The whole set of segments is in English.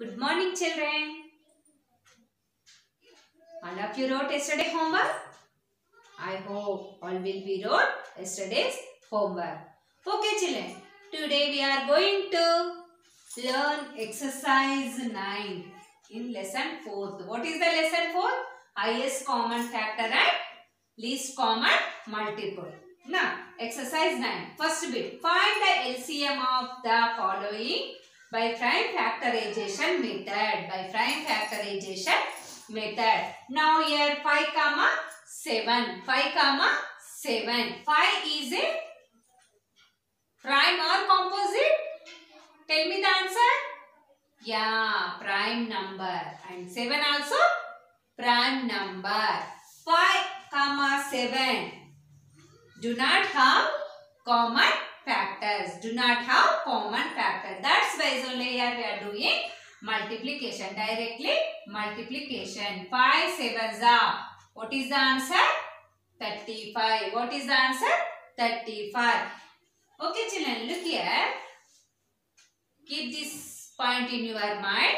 Good morning, children. All of you wrote yesterday homework. I hope all will be wrote yesterday's homework. Okay, children. Today we are going to learn exercise 9 in lesson 4. What is the lesson 4? Highest common factor and least common multiple. Now, exercise 9. First bit. Find the LCM of the following by prime factorization method. By prime factorization method. Now here 5 comma 7. 5 comma 7. 5 is a prime or composite? Tell me the answer. Yeah, prime number. And 7 also prime number. 5 comma 7 do not have common factors. Do not have common factor. That's why only here we are doing multiplication. Directly multiplication. 5 sevens are. What is the answer? 35. What is the answer? 35. Okay, children, look here. Keep this point in your mind.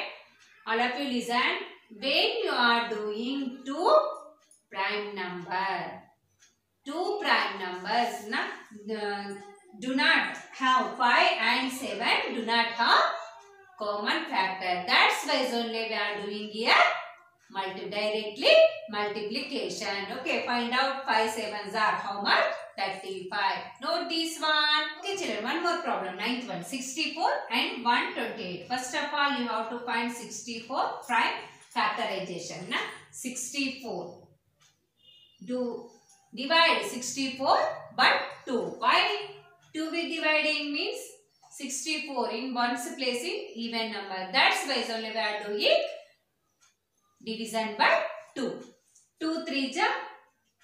All of you listen. When you are doing two prime numbers do not have 5 and 7 do not have common factor. That's why only we are doing here directly multiplication. Okay, find out 5 sevens are how much? 35. Note this one. Okay, children, one more problem. Ninth one. 64 and 128. First of all, you have to find 64 prime factorization. Na? 64. Divide 64 by 2. Why 2 with dividing means 64 in ones place in even number. That's why only we are doing division by 2. 2 3 ja,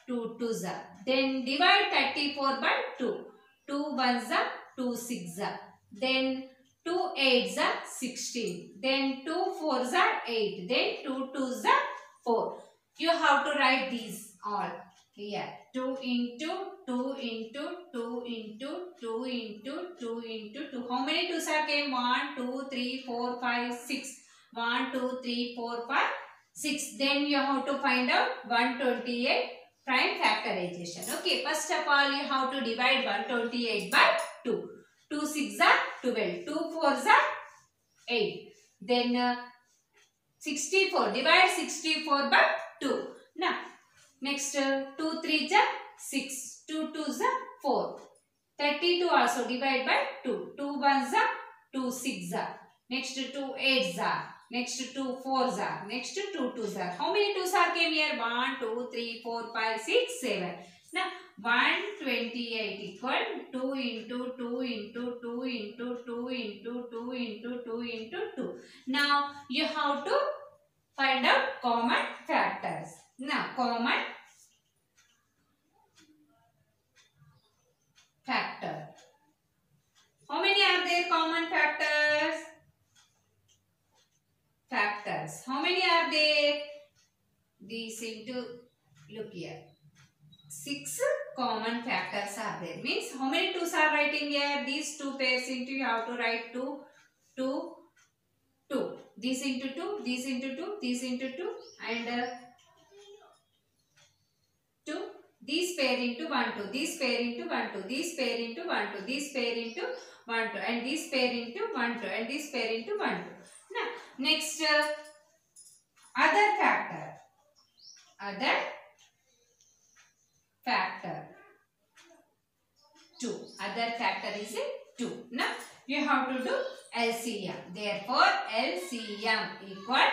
2 2 ja. Then divide 34 by 2. 2 1 ja, 2 6 ja. Then 2 8 ja, 16. Then 2 4 ja, 8. Then 2 2 ja, 4. You have to write these all here. 2 into 2 into 2 into 2 into 2 into 2. How many 2s are came? 1, 2, 3, 4, 5, 6. 1, 2, 3, 4, 5, 6. Then you have to find out 128 prime factorization. Okay, first of all you have to divide 128 by 2. 2 6 are 12. 2 4 are 8. Then 64. Divide 64 by 2. Now, next 2 3 is 6. 2 2 is 4. 32 also divide by 2. 2 1 is 2 6 is. Next 2 8 is. Next 2 4 is. Next 2 2 is. How many 2s are came here? 1 2 3 4 5 6 7. Now 128 equal 2 into 2 into 2 into 2 into 2 into 2 into 2. Now you have to find out common factors. Now common factor. How many are there common factors? Factors. How many are there? These into, look here. 6 common factors are there. Means how many 2s are writing here? These 2 pairs into you have to write 2, 2, 2. This into 2, this into 2, this into 2 and 2. This pair into 1, 2. This pair into 1, 2. This pair into 1, 2. This pair into 1, 2. And this pair into 1, 2. And this pair into 1, 2. Now, next other factor. Other factor 2. Other factor is 2. Now, you have to do LCM. Therefore, LCM equal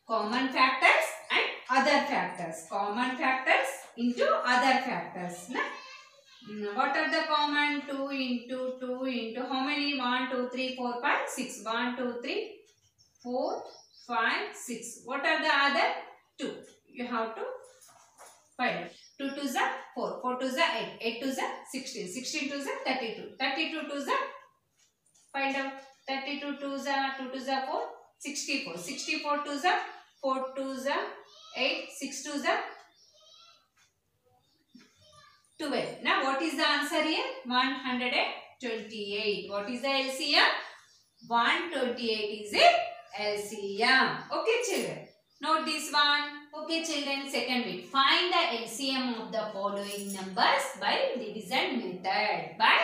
common factors and other factors. Common factors into other factors. Now, what are the common? 2 into 2 into how many? 1, 2, 3, 4, 5, 6. 1, 2, 3, 4, 5, 6. What are the other? 2. You have to find it. 2 2 is 4. 4 2 is 8. 8 2 is 16. 16 2 is 32. 32 2 is find out. 32 2 is 2 2 is 4. 64. 64 2 is 4 2 is 8. 6 2 is 12. Now what is the answer here? 128. What is the LCM? 128 is a LCM. Okay, children. Note this one. Okay, children. Second bit. Find the LCM of the following numbers by division method. By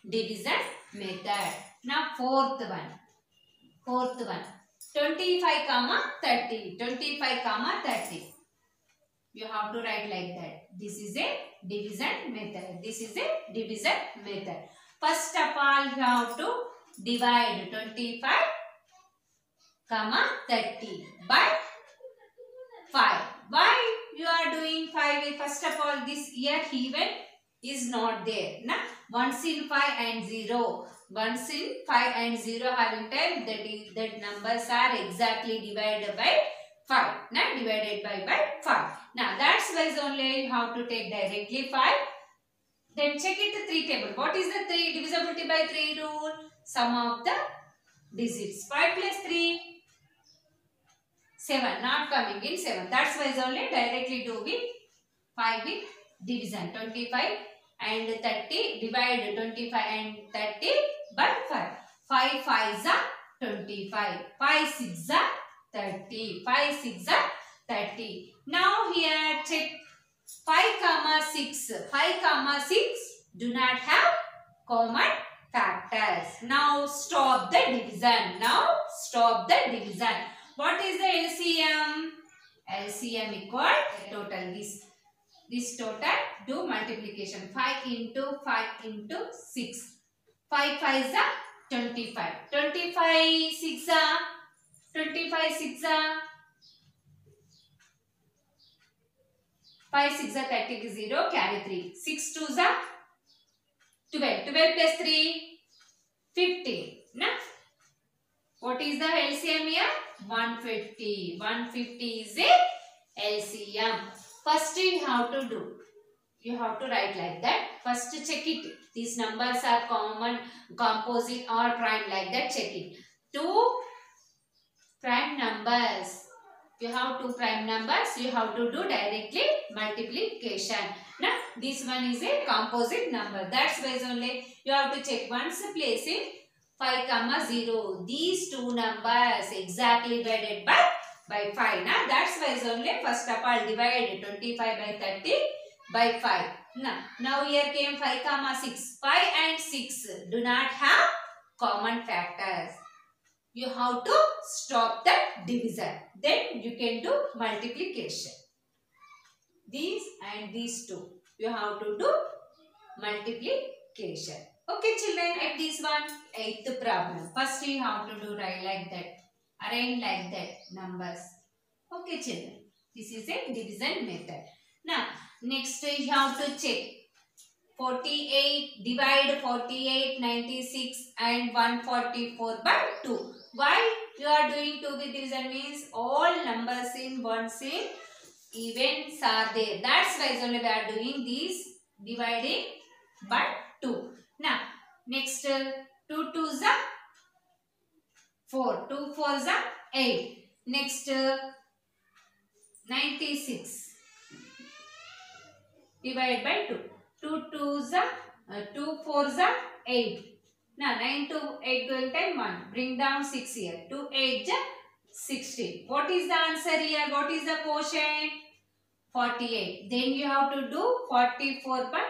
division method. Now, fourth one. 25 comma 30. 25 comma 30. You have to write like that. This is a division method. This is a division method. First of all, you have to divide 25 comma 30 by 5. Why you are doing 5? First of all, this here even is not there. Na? Once in 5 and 0. Once in 5 and 0 having time, that numbers are exactly divided by 5. Now divided by 5. Now that's why only you have to take directly 5. Then check it the 3 table. What is the 3 divisibility by 3 rule? Sum of the digits. 5 plus 3. 7. Not coming in 7. That's why only directly do with 5 with division. 25 and 30. Divide 25 and 30 by 5. 5 5s are 25. 5 6s are 30. 5 6s are 30. Now here check 5 comma 6. 5 comma 6 do not have common factors. Now stop the division. Now stop the division. What is the LCM? LCM equal total. This total do multiplication. 5 into 5 into 6. 5 5s are 25. 25 6 are 25 6 are 5 6 are 30 0 carry 3. 6 2s are 12. 12 plus 3 15. Now what is the LCM here? 150. 150 is a LCM. First you have to do. You have to write like that. First check it. These numbers are common, composite or prime like that. Check it. 2 prime numbers. You have 2 prime numbers. You have to do directly multiplication. Now this one is a composite number. That's why only you have to check once placing 5 comma 0. These 2 numbers exactly divided by 5. Now that's why only first of all divide 25 by 30 by 5. Now here came 5 comma 6. 5 and 6 do not have common factors. You have to stop the division. Then you can do multiplication. These and these 2. You have to do multiplication. Okay children, at this one, 8th problem. First you have to do right like that. Arrange like that numbers. Okay children, this is a division method. Now next you have to check 48, divide 48, 96 and 144 by 2. Why you are doing 2 with division means all numbers in one same events are there. That's why only we are doing these dividing by 2. Now next 2 2s are 4. 2 4s are 8. Next 96 divide by 2. 2 2s are 2 4s are 8. Now 9 to 8 going time 1. Bring down 6 here. 2 8 is 60. What is the answer here? What is the quotient? 48. Then you have to do 44 by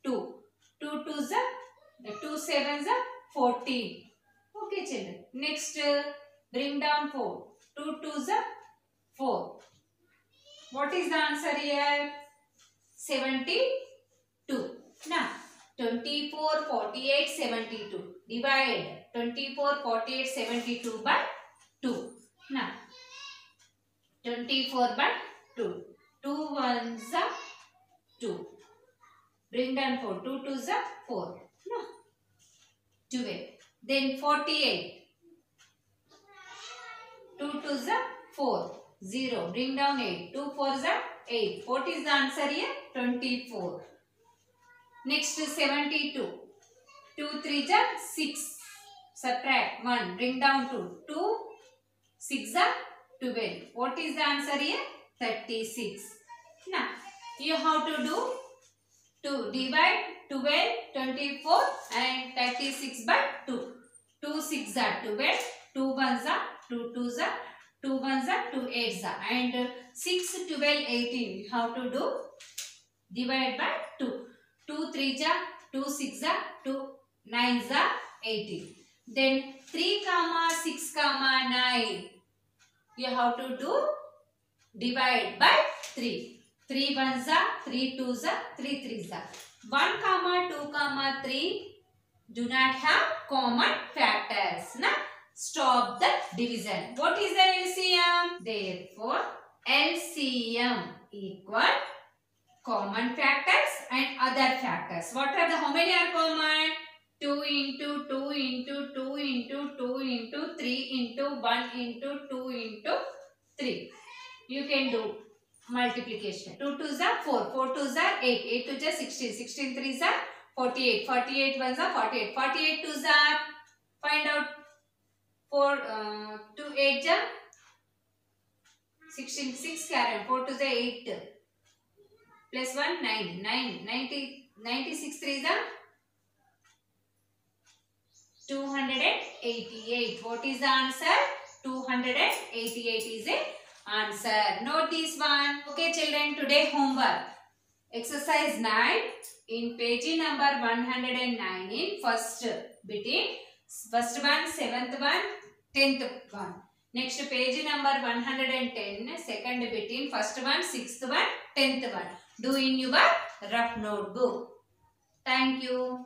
2. 2 2s are 2 7s are 14. Okay children. Next bring down 4. 2 2s are 4. What is the answer here? 72. Now 24, 48, 72. Divide 24, 48, 72 by 2. Now 24 by 2. 2 1s are 2. Bring down 4. 2 2s are 4. No. 12. Then 48. 2 2s are 4. 0. Bring down 8. 2 4s are 8. What is the answer here? 24. Next 72. 2 3s are 6. Subtract 1. Bring down 2. 2 6 are 12. What is the answer here? 36. Now you have to do to divide 12, 24 and 36 by 2. 2 6 are 12. 2 1s are 2 2s 2s are 2 1s are 2 8s are, and 6 12 18 you have to do divide by 2. 2 3s are 2 6s are 2 9s are 18. Then 3 comma 6 comma 9 you have to do divide by 3. 3 1s are 3 2s are 3 3s are. 1 comma 2 comma 3 do not have common factors. Now stop the division. What is the LCM? Therefore LCM equal common factors and other factors. What are the, how many are common? 2 into 2 into 2 into 2 into 3 into 1 into 2 into 3. You can do multiplication. 2 2s are 4, 4 2s are 8, 8 2s are 16, 16 3s are 48, 48 1s are 48, 48 2s are, find out 4 2 8 are 16, 6 carry on, 4 2s are 8 plus 1 9, 9 90, 96 3s are 288. What is the answer? 288 is the answer. Note this one. Okay children, today homework. Exercise 9 in page number 109 in first between first one, 7th one, 10th one. Next page number 110, second between first one, 6th one, 10th one. Do in your rough notebook. Thank you.